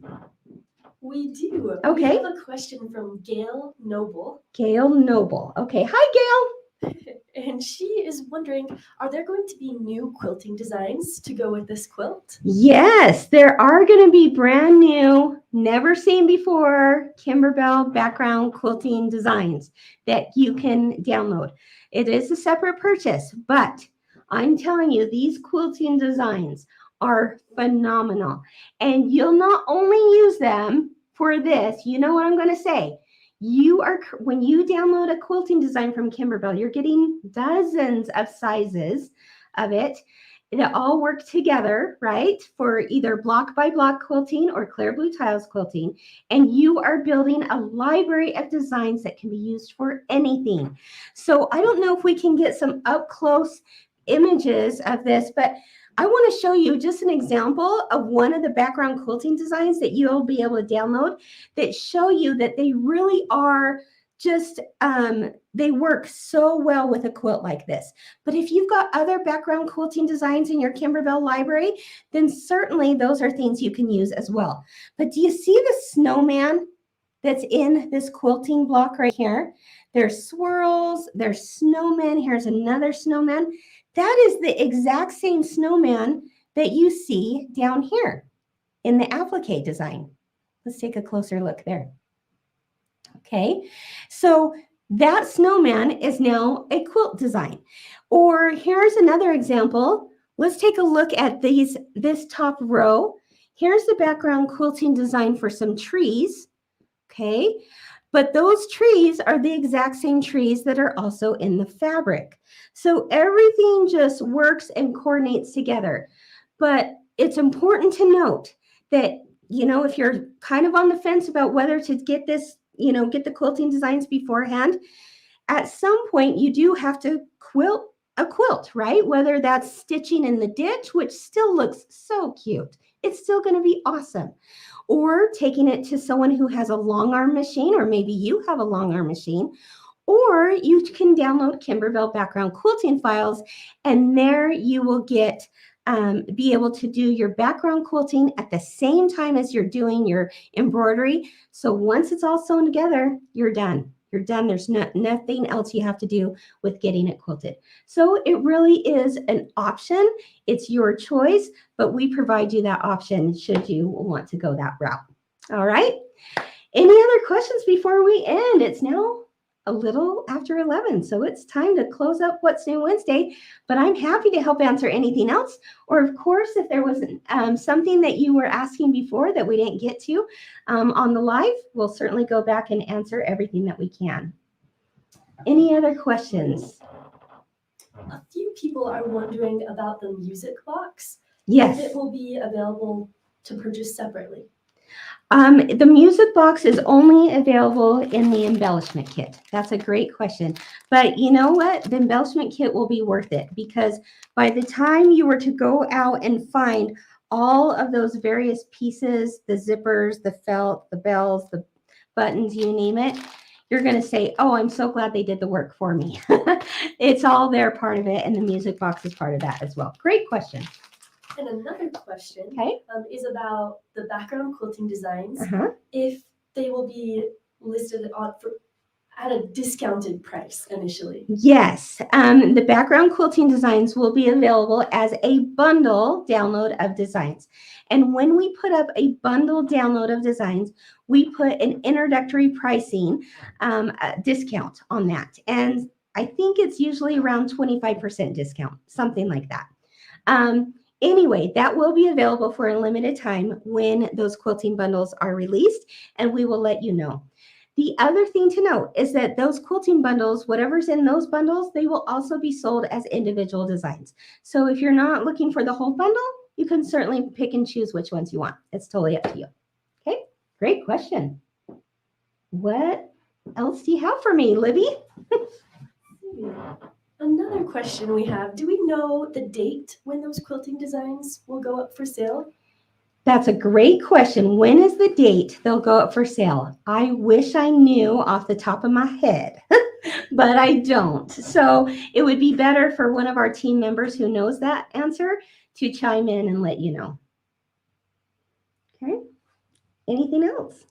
We do. Okay. We have a question from Gail Noble. Gail Noble. Okay. Hi, Gail. And she is wondering, are there going to be new quilting designs to go with this quilt? Yes, there are going to be brand new, never seen before Kimberbell background quilting designs that you can download. It is a separate purchase, but I'm telling you, these quilting designs are phenomenal. And you'll not only use them for this, you know what I'm going to say. When you download a quilting design from Kimberbell, you're getting dozens of sizes of it that all work together, right? For either block by block quilting or clear blue tiles quilting. And you are building a library of designs that can be used for anything. So I don't know if we can get some up close images of this, but I want to show you just an example of one of the background quilting designs that you'll be able to download that show you that they really are just, they work so well with a quilt like this. But if you've got other background quilting designs in your Kimberbell library, then certainly those are things you can use as well. But do you see the snowman that's in this quilting block right here? There's swirls, there's snowmen. Here's another snowman. That is the exact same snowman that you see down here in the applique design. Let's take a closer look there. Okay, so that snowman is now a quilt design. Or here's another example. Let's take a look at this top row. Here's the background quilting design for some trees. Okay, but those trees are the exact same trees that are also in the fabric. So everything just works and coordinates together. But it's important to note that, you know, if you're kind of on the fence about whether to get this, you know, get the quilting designs beforehand, at some point you do have to quilt a quilt, right? Whether that's stitching in the ditch, which still looks so cute. It's still going to be awesome. Or taking it to someone who has a long arm machine, or maybe you have a long arm machine, or you can download Kimberbell background quilting files, and there you will get be able to do your background quilting at the same time as you're doing your embroidery. So once it's all sewn together, you're done. You're done. There's nothing else you have to do with getting it quilted. So it really is an option. It's your choice, but we provide you that option should you want to go that route. All right. Any other questions before we end? It's now a little after 11, so it's time to close up What's New Wednesday, but I'm happy to help answer anything else. Or of course, if there was something that you were asking before that we didn't get to on the live, we'll certainly go back and answer everything that we can. Any other questions? A few people are wondering about the music box. Yes. If it will be available to purchase separately. The music box is only available in the embellishment kit. That's a great question. But you know what? The embellishment kit will be worth it, because by the time you were to go out and find all of those various pieces, the zippers, the felt, the bells, the buttons, you name it, you're going to say, oh, I'm so glad they did the work for me. It's all there, part of it, and the music box is part of that as well. Great question. And another question Okay. Is about the background quilting designs. Uh-huh. If they will be listed at a discounted price initially. Yes, the background quilting designs will be available as a bundle download of designs. And when we put up a bundle download of designs, we put an introductory pricing discount on that. And I think it's usually around 25% discount, something like that. Anyway, that will be available for a limited time when those quilting bundles are released, and we will let you know. The other thing to note is that those quilting bundles, whatever's in those bundles, they will also be sold as individual designs. So if you're not looking for the whole bundle, you can certainly pick and choose which ones you want. It's totally up to you. Great question. What else do you have for me, Libby? Another question we have, do we know the date when those quilting designs will go up for sale? That's a great question. When is the date they'll go up for sale? I wish I knew off the top of my head, but I don't. So it would be better for one of our team members who knows that answer to chime in and let you know. Okay. Anything else?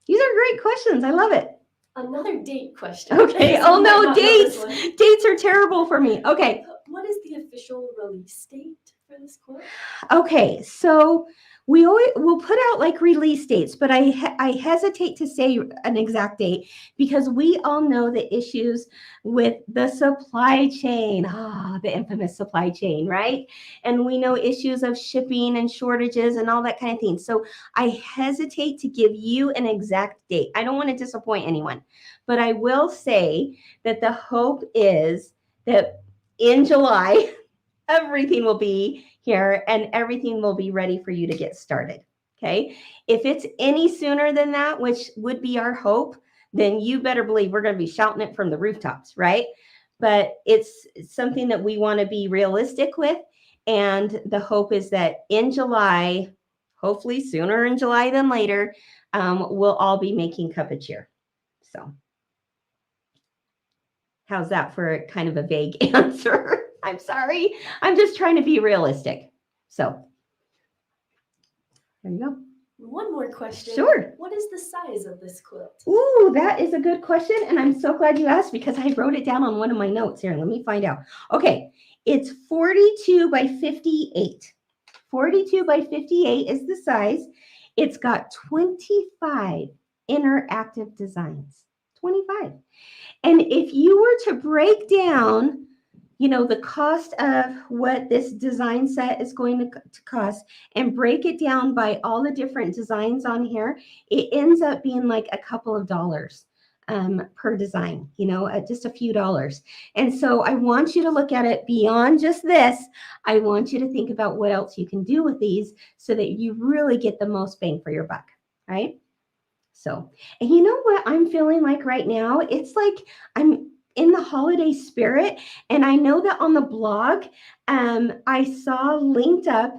These are great questions. I love it. Another date question. Okay. So Oh you might no, not know this dates. one. Dates are terrible for me. Okay. What is the official release date for this quilt? Okay, so we'll put out like release dates, but I hesitate to say an exact date because we all know the issues with the supply chain, the infamous supply chain, right? And we know issues of shipping and shortages and all that kind of thing. So I hesitate to give you an exact date. I don't want to disappoint anyone, but I will say that the hope is that in July, everything will be here and everything will be ready for you to get started. Okay. If it's any sooner than that, which would be our hope, then you better believe we're going to be shouting it from the rooftops, right? But it's something that we want to be realistic with. And the hope is that in July, hopefully sooner in July than later, we'll all be making cup of cheer. So how's that for kind of a vague answer? I'm sorry. I'm just trying to be realistic. So there you go. One more question. Sure. What is the size of this quilt? Ooh, that is a good question. And I'm so glad you asked because I wrote it down on one of my notes here. Let me find out. Okay. It's 42 by 58. 42 by 58 is the size. It's got 25 interactive designs. 25. And if you were to break down, the cost of what this design set is going to cost and break it down by all the different designs on here, it ends up being like a couple of dollars per design, just a few dollars. And so I want you to look at it beyond just this. I want you to think about what else you can do with these so that you really get the most bang for your buck, right? So, and you know what I'm feeling like right now? It's like I'm in the holiday spirit. And I know that on the blog, I saw linked up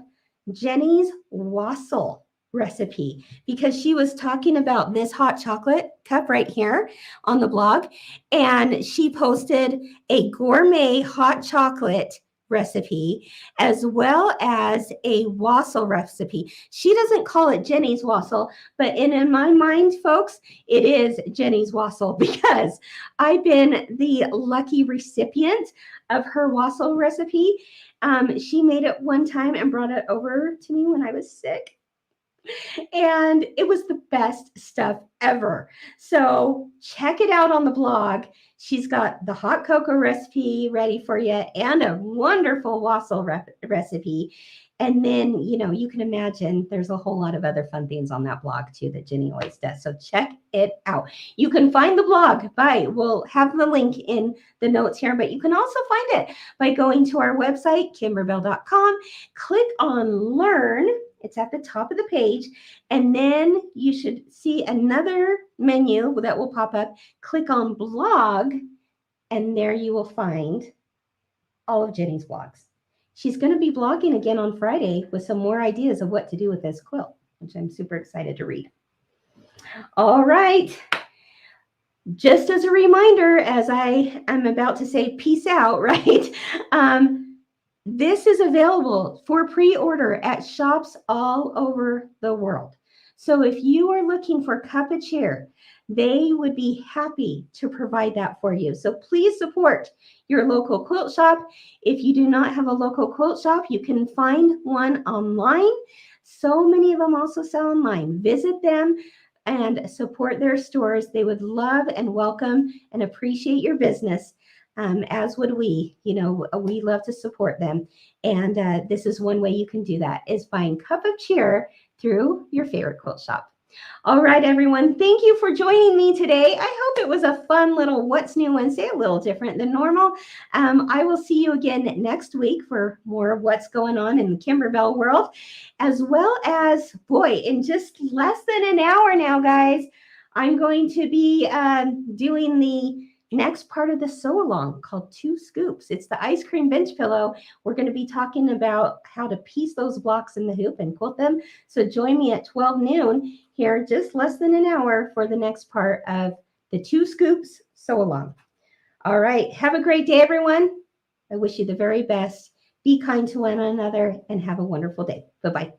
Jenny's wassail recipe because she was talking about this hot chocolate cup right here on the blog. And she posted a gourmet hot chocolate recipe as well as a wassail recipe. She doesn't call it Jenny's wassail, but in my mind, folks, it is Jenny's wassail because I've been the lucky recipient of her wassail recipe. She made it one time and brought it over to me when I was sick. And it was the best stuff ever. So check it out on the blog. She's got the hot cocoa recipe ready for you and a wonderful wassail recipe. And then, you can imagine there's a whole lot of other fun things on that blog too that Jenny always does. So check it out. You can find the blog we'll have the link in the notes here, but you can also find it by going to our website, kimberbell.com, click on Learn. It's at the top of the page. And then you should see another menu that will pop up. Click on Blog, and there you will find all of Jenny's blogs. She's going to be blogging again on Friday with some more ideas of what to do with this quilt, which I'm super excited to read. All right. Just as a reminder, as I am about to say peace out, right? This is available for pre-order at shops all over the world. So if you are looking for cup of cheer, they would be happy to provide that for you. So please support your local quilt shop. If you do not have a local quilt shop, you can find one online. So many of them also sell online. Visit them and support their stores. They would love and welcome and appreciate your business. As would we. We love to support them. And this is one way you can do that, is buying Cup of Cheer through your favorite quilt shop. All right, everyone. Thank you for joining me today. I hope it was a fun little What's New Wednesday, a little different than normal. I will see you again next week for more of what's going on in the Kimberbell world, as well as, boy, in just less than an hour now, guys, I'm going to be doing the next part of the sew along called Two Scoops. It's the ice cream bench pillow. We're going to be talking about how to piece those blocks in the hoop and quilt them. So join me at 12 noon here, just less than an hour, for the next part of the Two Scoops sew along. All right. Have a great day, everyone. I wish you the very best. Be kind to one another and have a wonderful day. Bye-bye.